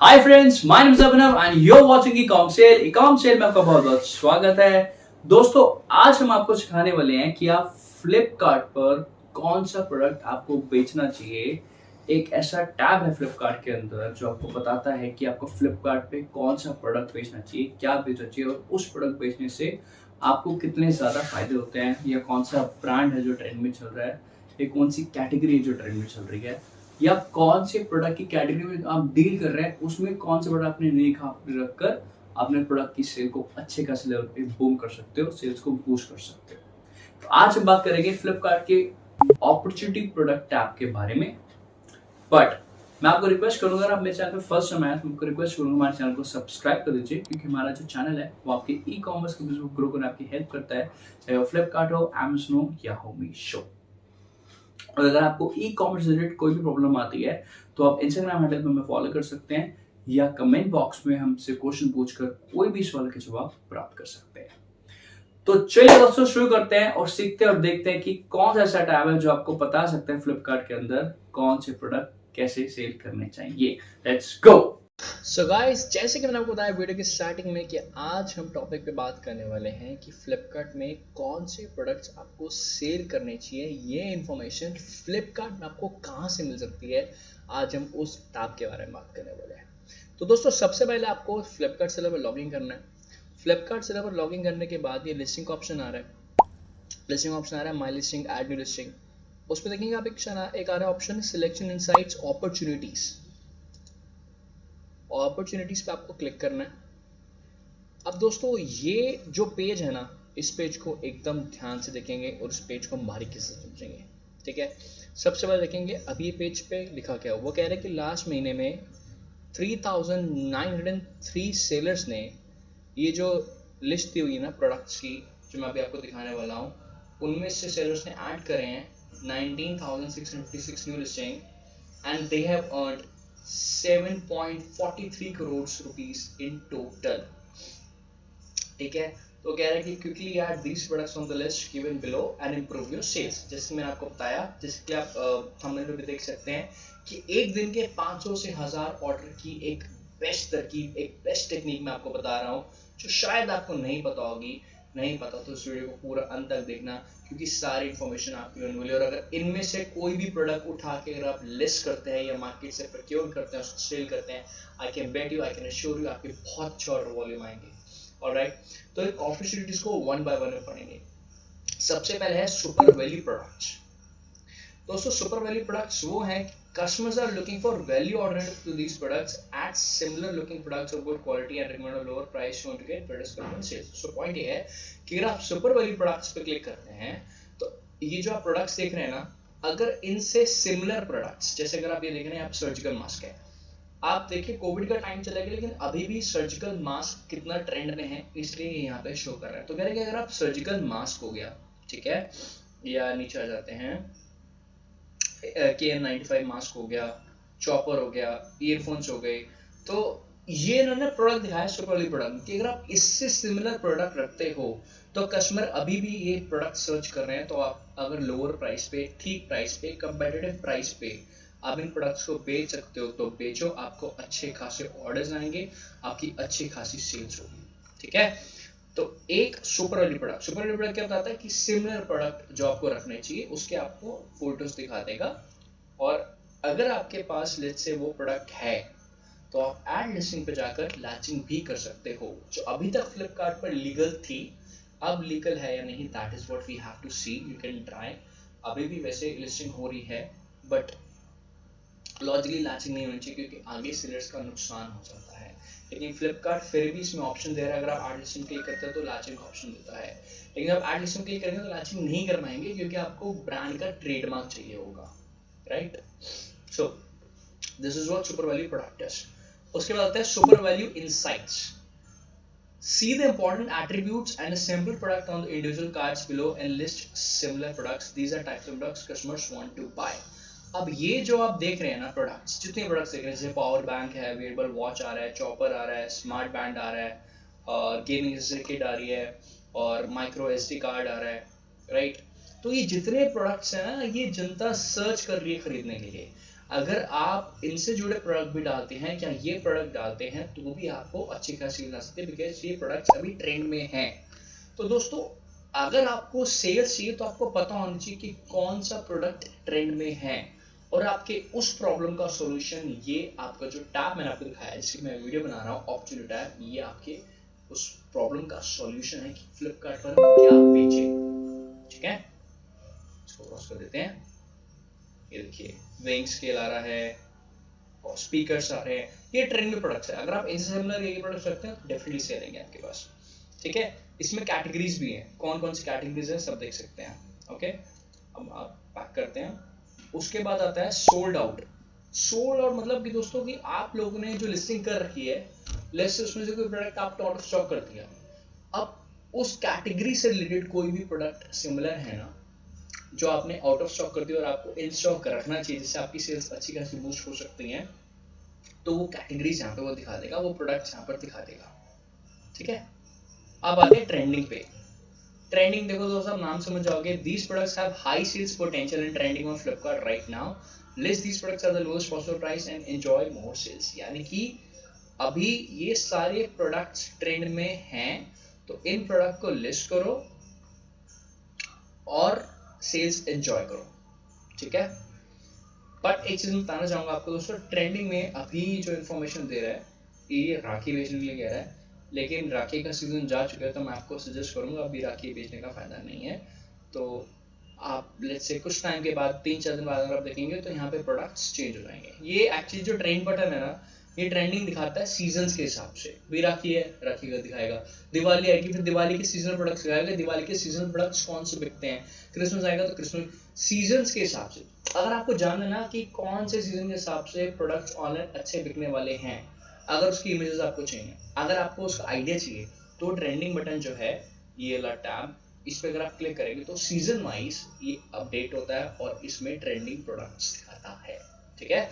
Hi friends, my name is Abhinav and you are watching ecom sell में आपका बहुत बहुत स्वागत है। दोस्तों, आज हम आपको सिखाने वाले हैं कि आप फ्लिपकार्ट पर कौन सा प्रोडक्ट आपको बेचना चाहिए। एक ऐसा टैब है फ्लिपकार्ट के अंदर जो आपको बताता है कि आपको फ्लिपकार्ट पे कौन सा प्रोडक्ट बेचना चाहिए, क्या बेचना चाहिए और उस प्रोडक्ट बेचने से आपको कितने ज़्यादा फायदे होते हैं, या कौन सा ब्रांड है जो ट्रेंड में चल रहा है, या कौन सी कैटेगरी है जो ट्रेंड में चल रही है, या कौन से प्रोडक्ट की कैटेगरी में आप डील कर रहे हैं, उसमें कौन सा प्रोडक्ट अपने नींव रखकर अपने प्रोडक्ट की सेल को अच्छे खासे लेवल पे बूम कर सकते हो, सेल्स को बूस्ट कर सकते हो। तो आज हम बात करेंगे फ्लिपकार्ट के अपॉर्चुनिटी प्रोडक्ट टैब के बारे में। बट मैं आपको रिक्वेस्ट करूंगा, अगर आप मेरे चैनल पे फर्स्ट टाइम आए तो आपको रिक्वेस्ट करूंगा हमारे चैनल को सब्सक्राइब कर दीजिए, क्योंकि हमारा जो चैनल है वो आपके ई कॉमर्स के बिजनेस को ग्रो करने आपकी हेल्प करता है, चाहे वो फ्लिपकार्ट हो, अमेज़न हो या हो मीशो। और अगर आपको ई कॉमर्स रिलेटेड कोई भी प्रॉब्लम आती है तो आप इंस्टाग्राम हैंडल पे हमें फॉलो कर सकते हैं, या कमेंट बॉक्स में हमसे क्वेश्चन पूछकर कोई भी सवाल के जवाब प्राप्त कर सकते हैं। तो चलिए दोस्तों, शुरू करते हैं और सीखते हैं और देखते हैं कि कौन सा ऐसा टैब है जो आपको बता सकता है फ्लिपकार्ट के अंदर कौन से प्रोडक्ट कैसे सेल करने चाहिए। Let's go. सो गाइस, जैसे कि मैंने आपको बताया वीडियो की स्टार्टिंग में कि आज हम टॉपिक पे बात करने वाले हैं कि फ्लिपकार्ट में कौन से प्रोडक्ट्स आपको सेल करने चाहिए। ये इन्फॉर्मेशन फ्लिपकार्ट में आपको कहाँ से मिल सकती है, आज हम उस टैब के बारे में बात करने वाले हैं। तो दोस्तों, सबसे पहले आपको फ्लिपकार्ट सेलर पर लॉगिन करना है। फ्लिपकार्ट सेलर पर लॉगिन करने के बाद ये लिस्टिंग का ऑप्शन आ रहा है, माई लिस्टिंग, एड न्यू लिस्टिंग। उस पर देखेंगे आप एक आ रहा है option selection insights opportunities. Opportunities पे आपको क्लिक करना है। अब दोस्तों, ये जो पेज है ना, इस पेज को एकदम ध्यान से देखेंगे और इस पेज को हम बारीकी से समझेंगे। ठीक है, सबसे पहले देखेंगे अभी ये पेज पे लिखा क्या है। वो कह रहे हैं कि लास्ट महीने में 3903 सेलर्स ने ये जो लिस्ट दी हुई है ना प्रोडक्ट्स की, जो मैं अभी आपको दिखाने वाला हूँ, उनमें से सेलर्स ने ऐड करे हैं 19,656 new listing and they have earned 7.43 crore rupees in total. ठीक है, तो कह रहा है कि quickly add these products on the list given below and improve your sales. जैसे मैंने आपको बताया, जिसके आप थंबनेल पे भी देख सकते हैं कि एक दिन के 500 से 1000 ऑर्डर की एक बेस्ट तरकीब, एक बेस्ट टेक्निक मैं आपको बता रहा हूँ, जो शायद आपको नहीं पता होगी। नहीं पता तो इस वीडियो को पूरा अंत तक देखना, क्योंकि सारी इन्फॉर्मेशन आपकी होने वाली है। और अगर इनमें से कोई भी प्रोडक्ट उठा के अगर आप लिस्ट करते हैं या मार्केट से प्रोक्योर करते हैं, उसको सेल करते हैं, I can bet you, I can assure you, आपके बहुत अच्छे ऑर्डर वॉल्यूम आएंगे। ऑलराइट, तो एक अपॉर्चुनिटीज को वन बाय वन में पढ़ेंगे। सबसे पहले है सुपर वैल्यू प्रोडक्ट्स। दोस्तों, सुपर वैल्यू प्रोडक्ट्स वो हैं, customers are looking for value alternative to these products at similar looking products of good quality and recommend a lower price to get better customer sales. So point ये है कि अगर आप super value products पे click करते हैं तो ये जो आप प्रोडक्ट्स देख रहे हैं ना, अगर इनसे सिमिलर प्रोडक्ट्स, जैसे अगर आप ये देख रहे हैं, आप सर्जिकल मास्क है, आप देखिए कोविड का टाइम चला गया लेकिन अभी भी सर्जिकल मास्क कितना ट्रेंड में है, इसलिए यहाँ पे शो कर रहा है। तो कह रहे हैं कि अगर आप सर्जिकल मास्क हो गया, ठीक है, या नीचे आ जाते हैं, KN95 मास्क हो गया, चॉपर हो गया, ईयरफोन्स हो गए, तो ये इन्होंने प्रोडक्ट दिखाया सुपर वैल्यू प्रोडक्ट कि अगर आप इससे सिमिलर प्रोडक्ट रखते हो तो कस्टमर अभी भी ये प्रोडक्ट सर्च कर रहे हैं, तो आप अगर लोअर प्राइस पे, ठीक प्राइस पे, कंपेटिटिव प्राइस पे आप इन प्रोडक्ट्स को बेच सकते हो तो बेचो, आपको अच्छे खासे ऑर्डर्स आएंगे, आपकी अच्छी खासी सेल्स होगी। ठीक है, तो एक सुपर वैल्यू प्रोडक्ट क्या बताता है कि सिमिलर प्रोडक्ट जो आपको रखने चाहिए उसके आपको फोटोज दिखा देगा, और अगर आपके पास लेट्स से वो प्रोडक्ट है तो आप ऐड लिस्टिंग पे जाकर लैचिंग भी कर सकते हो, जो अभी तक फ्लिपकार्ट पर लीगल थी, अब लीगल है या नहीं, that is what we have to see, you can try. अभी भी वैसे लिस्टिंग हो रही है, बट लॉजिकली लैचिंग नहीं होनी चाहिए, क्योंकि आगे सेलर्स का नुकसान हो जाता है। लेकिन फ्लिपकार्ट फिर भी इसमें ऑप्शन दे रहा है, अगर आप ऐड लिस्टिंग क्लिक करते हो तो लैचिंग का ऑप्शन देता है, लेकिन आप ऐड लिस्टिंग क्लिक करेंगे तो लैचिंग नहीं कर पाएंगे, क्योंकि आपको ब्रांड का ट्रेडमार्क चाहिए होगा। Right, so this is what super value product is. उसके बाद आता है super value insights. See the important attributes and assemble product on the individual cards below and list similar products. These are types of products customers want to buy. अब ये जो आप देख रहे हैं ना प्रोडक्ट्स, जितने प्रोडक्ट्स देख रहे हैं, जैसे पावर बैंक है, वेयरेबल वॉच आ रहा है, चॉपर आ रहा है, स्मार्ट बैंड आ रहा है, और गेमिंग किट आ रही है, और माइक्रो SD कार्ड आ रहा है। राइट, तो ये जितने प्रोडक्ट्स हैं ना, ये जनता सर्च कर रही है खरीदने के लिए। अगर आप इनसे जुड़े प्रोडक्ट भी डालते हैं या ये प्रोडक्ट डालते हैं तो भी आपको अच्छी खासी सेल आ सकती है, बिकॉज ये प्रोडक्ट्स अभी ट्रेंड में हैं। तो दोस्तों अगर आपको सेल्स चाहिए तो आपको पता होना चाहिए कि कौन सा प्रोडक्ट ट्रेंड में है, और आपके उस प्रॉब्लम का सॉल्यूशन ये आपका जो टैब मैंने आपको दिखाया है, जिसकी मैं वीडियो बना रहा हूँ ऑप्शन टैब, ये आपके उस प्रॉब्लम का सॉल्यूशन है कि फ्लिपकार्ट पर क्या बेचें। ठीक है, इसको क्रॉस कर देते हैं। ये देखिए वेइंग स्केल आ रहा है और स्पीकर्स आ रहे हैं, ये ट्रेंड में प्रोडक्ट्स है। अगर आप इनसे सिमिलर ये प्रोडक्ट्स रखते हैं तो डेफिनेटली सेल आएंगे आपके पास। ठीक है, इसमें कैटेगरीज भी हैं, कौन कौन सी कैटेगरीज है सब देख सकते हैं। ओके, अब आप पैक करते हैं। उसके बाद आता है सोल्ड आउट। सोल्ड आउट मतलब कि दोस्तों कि आप लोगों ने जो लिस्टिंग कर रखी है, लेट्स से उसमें से कोई प्रोडक्ट आपने आउट ऑफ स्टॉक कर दिया, अब उस कैटेगरी से रिलेटेड कोई भी प्रोडक्ट सिमिलर है ना जो आपने आउट ऑफ स्टॉक कर दिया और आपको इन स्टॉक रखना चाहिए जिससे आपकी सेल्स अच्छी खासी बूस्ट हो सकती हैं, तो वो कैटेगरीज यहाँ पे वो दिखा देगा, वो प्रोडक्ट्स यहाँ पर दिखा देगा। ठीक है, अब आते हैं ट्रेंडिंग पे। ट्रेंडिंग देखो दोस्तों, नाम समझ जाओगे, these products have high sales potential and trending on Flipkart right now. List these products at the lowest possible price and enjoy more sales. यानी कि अभी ये सारे प्रोडक्ट्स ट्रेंड में हैं, तो इन प्रोडक्ट को लिस्ट करो और सेल्स एंजॉय करो। ठीक है, बट एक चीज बताना चाहूंगा आपको दोस्तों, ट्रेंडिंग में अभी जो इन्फॉर्मेशन दे रहा है ये राखी बेचने के लिए कह रहा है, लेकिन राखी का सीजन जा चुका है, तो मैं आपको सजेस्ट करूंगा अभी राखी बेचने का फायदा नहीं है। तो आप लेट्स से कुछ टाइम के बाद 3-4 दिन बाद अगर आप देखेंगे तो यहाँ पे प्रोडक्ट्स चेंज हो जाएंगे। ये एक्चुअली जो ट्रेंड बटन है ना, ये ट्रेंडिंग दिखाता है सीजन्स के हिसाब से। भी राखी है, राखी का दिखाएगा, दिवाली आएगी फिर दिवाली के सीजनल प्रोडक्ट्स दिखाएगा, दिवाली के सीजनल प्रोडक्ट्स कौन से बिकते हैं, क्रिसमस आएगा तो क्रिसमस सीजन्स के हिसाब से। अगर आपको जानना ना कि कौन से सीजन के हिसाब से प्रोडक्ट्स ऑनलाइन अच्छे बिकने वाले हैं, अगर उसकी इमेजेस आपको चाहिए, अगर आपको उसका आइडिया चाहिए, तो ट्रेंडिंग बटन जो है ये वाला टैब, इस पे अगर आप क्लिक करेंगे तो सीजन वाइज ये अपडेट होता है और इसमें ट्रेंडिंग प्रोडक्ट्स दिखाता है। ठीक है,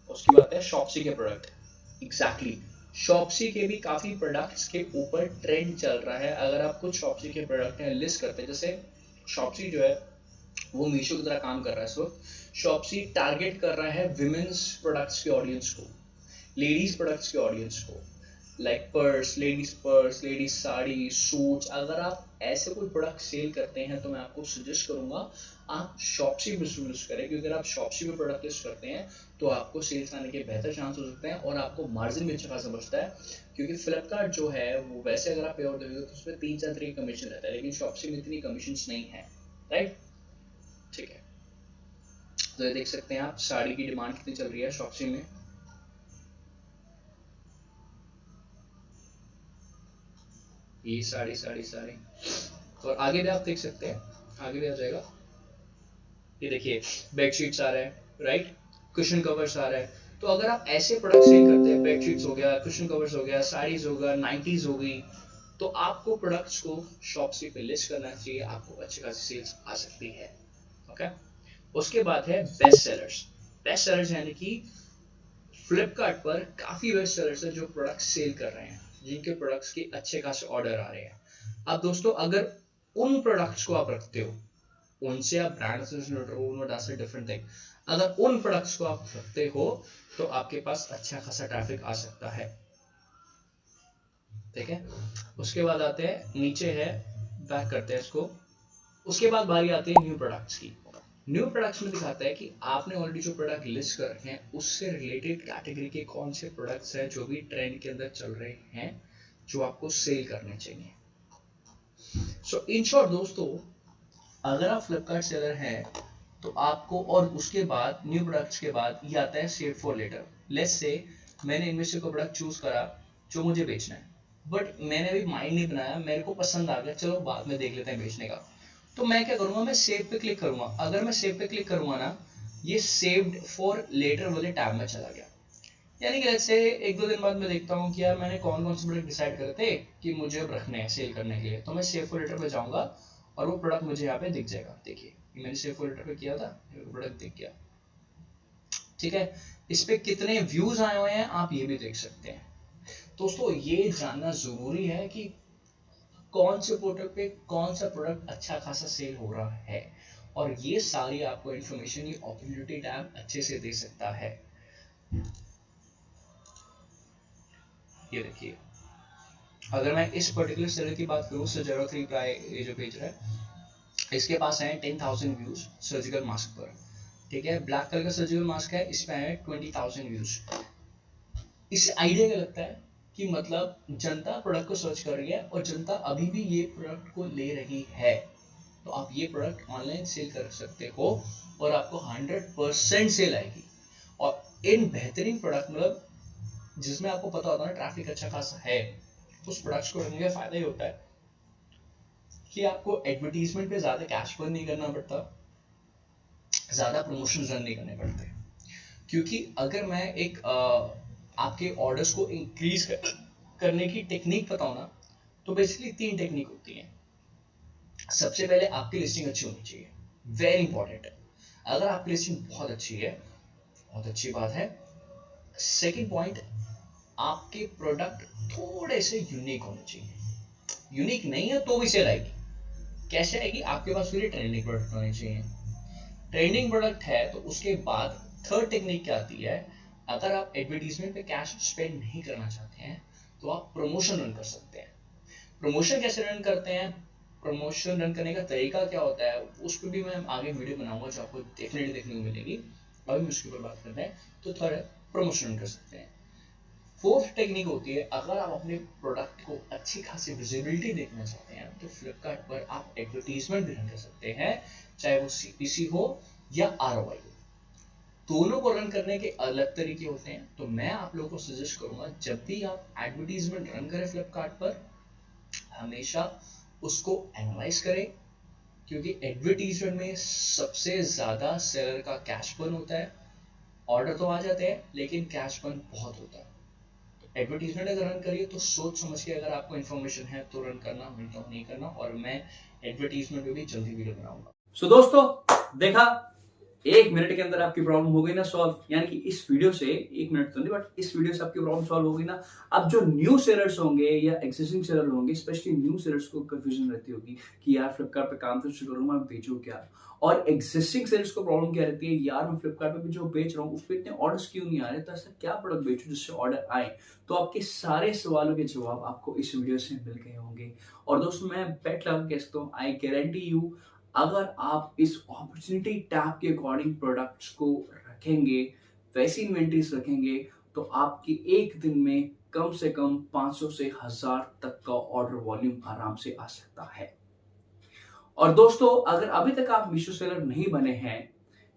उसकी बात है शॉप्सी के प्रोडक्ट। एग्जैक्टली, शॉप्सी के भी काफी प्रोडक्ट्स के ऊपर ट्रेंड चल रहा है। अगर आप कुछ शॉप्सी के प्रोडक्ट हैं लिस्ट करते हैं, जैसे शॉप्सी जो है वो मीशो की तरह काम कर रहा है इस वक्त। शॉप्सी टारगेट कर रहा है विमेन्स प्रोडक्ट्स के ऑडियंस को, लेडीज प्रोडक्ट्स के ऑडियंस को, like purse, ladies sari, suits. अगर आप ऐसे कोई प्रोडक्ट सेल करते हैं तो मैं आपको सजेस्ट करूंगा आप शॉप्सी पे लिस्ट करें, क्योंकि अगर आप शॉप्सी पे प्रोडक्ट लिस्ट करते हैं तो आपको सेल्स आने के बेहतर चांस हो सकते हैं और आपको मार्जिन भी अच्छा खासा बचता है। क्योंकि फ्लिपकार्ट जो है वो वैसे अगर आप पे ऑर्डर दोगे तो उसमें 3-4 तरीके का कमीशन रहता है, लेकिन शॉप्सी में इतनी कमीशन नहीं है। राइट, ठीक है, तो ये देख सकते हैं आप साड़ी की डिमांड कितनी चल रही है शॉप्सी में। ये साड़ी और आगे भी आप देख सकते हैं, आगे भी आ जाएगा। ये देखिए बेडशीट्स आ रहे हैं, राइट, कुशन कवर्स आ रहे हैं। तो अगर आप ऐसे प्रोडक्ट सेल करते हैं, बेडशीट्स हो गया, कुशन कवर्स हो गया, साड़ीज हो गया, नाइटीज हो गई, तो आपको प्रोडक्ट्स को शॉप्सी पे लिस्ट करना चाहिए, आपको अच्छी खासी सेल्स आ सकती है। ओके, उसके बाद है बेस्ट सेलर्स। बेस्ट सेलर्स यानी कि फ्लिपकार्ट पर काफी बेस्ट सेलर्स है जो प्रोडक्ट सेल कर रहे हैं, जिनके प्रोडक्ट्स के अच्छे खासे ऑर्डर आ रहे हैं। अब दोस्तों अगर उन प्रोडक्ट्स को आप रखते हो, उनसे आप ब्रांड एसोसिएशन डिफरेंट थिंग, अगर उन प्रोडक्ट्स को आप रखते हो तो आपके पास अच्छा खासा ट्रैफिक आ सकता है। ठीक है, उसके बाद आते हैं नीचे है, बैक करते हैं इसको। उसके बाद बारी आती है न्यू प्रोडक्ट्स की। न्यू प्रोडक्ट्स में दिखाता है कि आपने ऑलरेडी जो प्रोडक्ट लिस्ट कर रखे हैं उससे रिलेटेड कैटेगरी के कौन से प्रोडक्ट्स हैं जो भी ट्रेंड के अंदर चल रहे हैं, जो आपको सेल करने चाहिए। सो इन शॉर्ट दोस्तों, अगर आप फ्लिपकार्ट सेलर हैं तो आपको, और उसके बाद न्यू प्रोडक्ट्स के बाद ये आता है save for letter. Let's say मैंने इनमें से कोई प्रोडक्ट चूज करा जो मुझे बेचना है, बट मैंने अभी माइंड नहीं बनाया, मेरे को पसंद आ गया, चलो बाद में देख लेते हैं बेचने का। तो मैं क्या करूंगा, मैं सेव पे क्लिक करूंगा। अगर मैं सेव पे क्लिक करूंगा ना, ये सेव्ड फॉर लेटर वाले टैब में चला गया। यानी कि जैसे 1-2 दिन बाद मैं देखता हूँ कि यार मैंने कौन कौन से प्रोडक्ट डिसाइड करे थे कि मुझे अब रखने हैं सेल करने के लिए, तो मैं सेव फॉर लेटर पे जाऊंगा और वो प्रोडक्ट मुझे यहाँ पे दिख जाएगा। देखिए मैंने सेव फॉर लेटर पे किया था, प्रोडक्ट दिख गया। ठीक है, इस पे कितने व्यूज आए हुए हैं आप ये भी देख सकते हैं। दोस्तों ये जानना जरूरी है कि कौन से प्रोडक्ट पे कौन सा प्रोडक्ट अच्छा खासा सेल हो रहा है, और ये सारी आपको इंफॉर्मेशन ये अपॉर्चुनिटी टैब अच्छे से दे सकता है। ये देखिए, अगर मैं इस पर्टिकुलर सेलर की बात करूं, सजेरो 3 प्राई ये जो पेज है, इसके पास है 10,000 व्यूज सर्जिकल मास्क पर, ठीक है। ब्लैक कलर का सर्जिकल मास्क है, इस पे है 20,000 व्यूज। इससे आइडिया क्या लगता है कि मतलब जनता प्रोडक्ट को सर्च कर रही है और जनता अभी भी ये प्रोडक्ट को ले रही है, तो आप ये प्रोडक्ट ऑनलाइन सेल कर सकते हो और आपको 100% सेल आएगी। और इन बेहतरीन प्रोडक्ट मतलब जिसमें आपको पता होता है ना ट्रैफिक अच्छा खासा है, तो उस प्रोडक्ट्स को रखने का फायदा ही होता है कि आपको एडवर्टीजमेंट पे ज्यादा कैश बर्न नहीं करना पड़ता, ज्यादा प्रमोशन रन नहीं करने पड़ते। क्योंकि अगर मैं एक आपके ऑर्डर्स को इंक्रीज करने की टेक्निक बताऊं ना, तो बेसिकली 3 टेक्निक होती हैं। सबसे पहले आपकी लिस्टिंग अच्छी होनी चाहिए, वेरी इंपॉर्टेंट है। अगर आपकी लिस्टिंग बहुत अच्छी है, बहुत अच्छी बात है। सेकंड पॉइंट, आपके प्रोडक्ट थोड़े से यूनिक होने चाहिए। यूनिक नहीं है तो भी सेल आएगी। कैसे आएगी? आपके पास फिर ट्रेंडिंग प्रोडक्ट होने चाहिए। ट्रेंडिंग प्रोडक्ट है तो उसके बाद थर्ड टेक्निक क्या आती है, अगर आप एडवर्टीजमेंट पे कैश स्पेंड नहीं करना चाहते हैं तो आप प्रमोशन रन कर सकते हैं। प्रमोशन कैसे रन करते हैं, प्रमोशन रन करने का तरीका क्या होता है, उस पर भी मैं आगे वीडियो बनाऊंगा जो आपको डेफिनेटली देखने को मिलेगी। अभी हम उसके ऊपर बात करते हैं। तो थर्ड है प्रमोशन रन कर सकते हैं। फोर्थ टेक्निक होती है, अगर आप अपने प्रोडक्ट को अच्छी खासी विजिबिलिटी देखना चाहते हैं तो फ्लिपकार्ट पर आप एडवर्टीजमेंट भी रन कर सकते हैं, चाहे वो सीपीसी हो या आरओआई हो। दोनों को रन करने के अलग तरीके होते हैं। तो मैं आप लोगों को सजेस्ट करूंगा, जब भी आप एडवर्टीजमेंट रन करें फ्लिपकार्ट पर, हमेशा उसको एनालाइज करें, क्योंकि एडवर्टीजमेंट में सबसे ज्यादा सेलर का कैश बर्न होता है। ऑर्डर तो आ जाते हैं लेकिन कैश बर्न बहुत होता है। एडवर्टीजमेंट अगर रन करिए तो सोच समझ के, अगर आपको इन्फॉर्मेशन है तो रन करना, नहीं तो नहीं करना। और मैं एडवर्टीजमेंट पे भी जल्दी वीडियो बनाऊंगा। सो दोस्तों, देखा 1 मिनट के अंदर आपकी प्रॉब्लम हो गई ना सॉल्व। यानी कि इस वीडियो से 1 मिनट तो नहीं, बट इस वीडियो से आपकी प्रॉब्लम सॉल्व हो गई ना। अब जो न्यू सेलर्स होंगे या एक्सिस्टिंग सेलर होंगे, स्पेशली न्यू सेलर्स को कंफ्यूजन रहती होगी कि यार फ्लिपकार्ट पे काम तो शुरू करूँ, मैं बेचूं क्या। और एक्सिस्टिंग सेलर्स को प्रॉब्लम क्या रहती है, यार मैं फ्लिपकार्ट पे भी जो बेच रहा हूँ उस पर इतने ऑर्डर्स क्यों नहीं आ रहे, तो ऐसा क्या प्रोडक्ट बेचूं जिससे ऑर्डर आए। तो आपके सारे सवालों के जवाब आपको इस वीडियो से मिल गए होंगे। और दोस्तों, मैं बेट लगा कहता हूँ, आई गारंटी यू, अगर आप इस अपॉर्चुनिटी टैब के अकॉर्डिंग प्रोडक्ट्स को रखेंगे, वैसी इन्वेंटरीज रखेंगे, तो आपकी एक दिन में कम से कम 500 से 1000 तक का ऑर्डर वॉल्यूम आराम से आ सकता है। और दोस्तों, अगर अभी तक आप मीशो सेलर नहीं बने हैं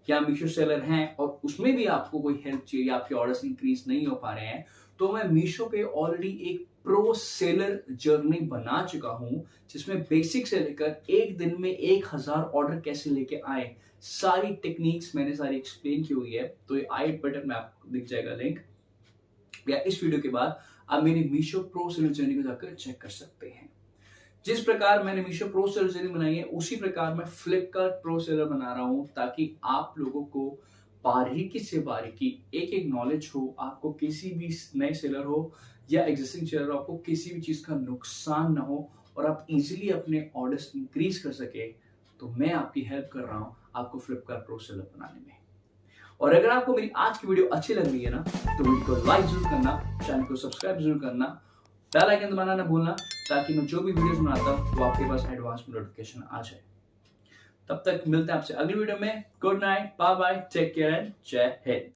या मीशो सेलर हैं और उसमें भी आपको कोई हेल्प चाहिए, आपके ऑर्डर्स इंक्रीज नहीं हो पा रहे हैं, तो मैं मीशो पे ऑलरेडी एक प्रो सेलर जर्नी बना चुका हूं, जिसमें बेसिक से लेकर एक दिन में 1000 ऑर्डर कैसे लेके आए, सारी टेक्निक्स मैंने सारी एक्सप्लेन की हुई है। तो ये आई बटन में आपको दिख जाएगा लिंक, या इस वीडियो के बाद आप मेरी मीशो प्रो सेलर जर्नी को जाकर चेक कर सकते हैं। जिस प्रकार मैंने मीशो प्रो सेलर जर्नी बनाई है, उसी प्रकार मैं फ्लिपकार्ट प्रो सेलर बना रहा हूं, ताकि आप लोगों को बारीकी से बारीकी एक एक नॉलेज हो। आपको किसी भी नए सेलर हो या एग्जिस्टिंग सेलर हो, आपको किसी भी चीज का नुकसान ना हो और आप इजीली अपने ऑर्डर्स इंक्रीज कर सके। तो मैं आपकी हेल्प कर रहा हूं आपको फ्लिपकार्ट प्रो सेलर बनाने में। और अगर आपको मेरी आज की वीडियो अच्छी लग रही है ना, तो वीडियो को लाइक जरूर करना, चैनल को सब्सक्राइब जरूर करना, बेल आइकन दबाना ना भूलना, ताकि मैं जो भी वीडियोस बनाता हूं वो आपके पास एडवांस में नोटिफिकेशन आ जाए। तब तक मिलते हैं आपसे अगली वीडियो में। Good night, bye bye, take care and जय हिंद।